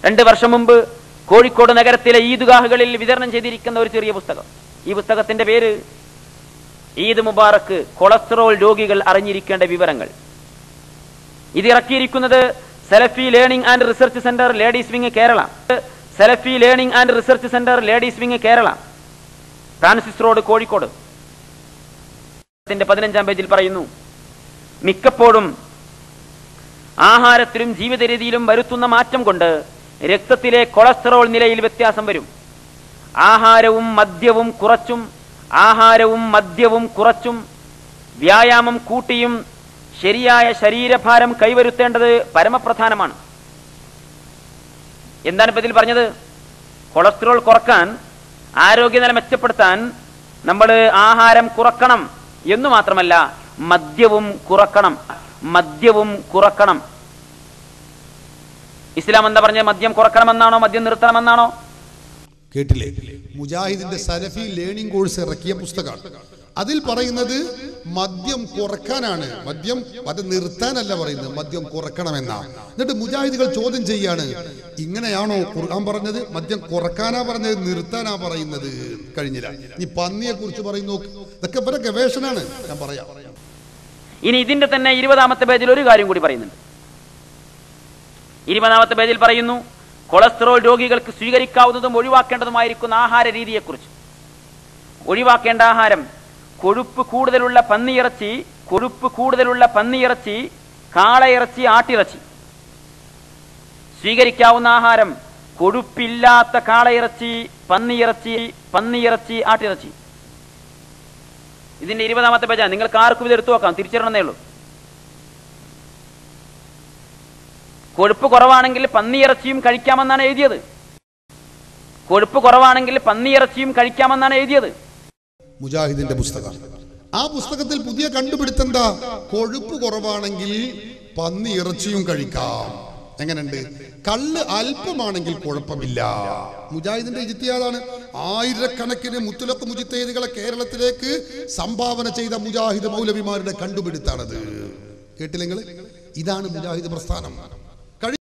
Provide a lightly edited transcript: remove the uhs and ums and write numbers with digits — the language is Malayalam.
2 വർഷം മുമ്പ് കോഴിക്കോട് നഗരത്തിലെ ഈദ്ഗാഹുകളിൽ വിതരണം ചെയ്തിരിക്കുന്ന ഒരു ചെറിയ പുസ്തകം. ഈ പുസ്തകത്തിന്റെ പേര് ഈദ് മുബാറക്ക്, കൊളസ്ട്രോൾ രോഗികൾ അറിഞ്ഞിരിക്കേണ്ട വിവരങ്ങൾ. ഇത് ഇറക്കിയിരിക്കുന്നത് Salafi learning and research centre ladies wing Kerala. Salafi learning and research centre ladies wing Kerala, Francis road, Kozhikode. 15-ാം പേജിൽ പറയുന്നു, മിക്കപ്പോഴും ആഹാരത്തിലും ജീവിത രീതിയിലും വരുത്തുന്ന മാറ്റം കൊണ്ട് രക്തത്തിലെ കൊളസ്ട്രോൾ നിലയിൽ വ്യത്യാസം വരും. ആഹാരവും മദ്യവും കുറച്ചും വ്യായാമം കൂട്ടിയും ശരിയായ ശരീരഭാരം കൈവരുത്തേണ്ടത് പരമപ്രധാനമാണ്. എന്താണ് ഇപ്പൊ ഇതിൽ പറഞ്ഞത്? കൊളസ്ട്രോൾ കുറക്കാൻ, ആരോഗ്യനില മെച്ചപ്പെടുത്താൻ നമ്മൾ ആഹാരം കുറക്കണം എന്നു മാത്രമല്ല, മദ്യവും കുറക്കണം. ഇസ്ലാം എന്താ പറഞ്ഞ? മദ്യം കുറക്കണമെന്നാണോ മദ്യം നിർത്തണമെന്നാണോ? കേട്ടില്ലേ? മുജാഹിദിന്റെ സലഫി ലേണിംഗ് കോഴ്സ് ഇറക്കിയ പുസ്തകമാണ്. അതിൽ പറയുന്നത് മദ്യം കുറക്കാനാണ്, മദ്യം അത് നിർത്താനല്ല പറയുന്നത്, മദ്യം കുറക്കണമെന്നാണ്. എന്നിട്ട് മുജാഹിദുകൾ ചോദ്യം ചെയ്യാണ്, ഇങ്ങനെയാണോ ഖുർആൻ പറഞ്ഞത്? മദ്യം കുറക്കാനാ പറഞ്ഞത്, നിർത്താനാ പറയുന്നത്? കഴിഞ്ഞില്ല. ഈ പന്നിയെ കുറിച്ച് പറയുന്നു, ഇതൊക്കെ ഇവരെ ഗവേഷണാണ്. ഞാൻ പറയാം. ഇനി ഇതിന്റെ തന്നെ 20-ാമത്തെ പേജിൽ ഒരു കാര്യം കൂടി പറയുന്നുണ്ട്. 20-ാമത്തെ പേജിൽ പറയുന്നു, കൊളസ്ട്രോൾ രോഗികൾക്ക് സ്വീകരിക്കാവുന്നതും ഒഴിവാക്കേണ്ടതുമായിരിക്കുന്ന ആഹാര രീതിയെക്കുറിച്ച്. ഒഴിവാക്കേണ്ട ആഹാരം: കൊഴുപ്പ് കൂടുതലുള്ള പന്നിയിറച്ചി, കാളയിറച്ചി, ആട്ടിറച്ചി. സ്വീകരിക്കാവുന്ന ആഹാരം: കൊഴുപ്പില്ലാത്ത കാളയിറച്ചി, പന്നിയിറച്ചി, ആട്ടിറച്ചി. ഇതിന്റെ 20-ാമത്തെ പേജാണ്. നിങ്ങൾക്ക് ആർക്കും ഇത് എടുത്തു നോക്കാം, തിരിച്ചറിയണമെന്നേ ഉള്ളൂ. കൊഴുപ്പ് കുറവാണെങ്കിൽ പന്നിയിറച്ചിയും കഴിക്കാമെന്നാണ് എഴുതിയത്. മുജാഹിദിന്റെ പുസ്തകം. ആ പുസ്തകത്തിൽ പുതിയ കണ്ടുപിടുത്തം എന്താ? കൊഴുപ്പ് കുറവാണെങ്കിൽ പന്നി ഇറച്ചിയും കഴിക്കാം. എങ്ങനെയുണ്ട്? കള്ള് അല്പമാണെങ്കിൽ കുഴപ്പമില്ല. മുജാഹിദിന്റെ ഇജ്തിഹാദാണ്. ആയിരക്കണക്കിന് മുത്തലഖ് മുജ്തഹിദുകളെ കേരളത്തിലേക്ക് സംഭാവന ചെയ്ത മുജാഹിദ് മൗലവിമാരുടെ കണ്ടുപിടുത്താണത്. കേട്ടില്ലെങ്കിൽ? ഇതാണ് മുജാഹിദ് പ്രസ്ഥാനം.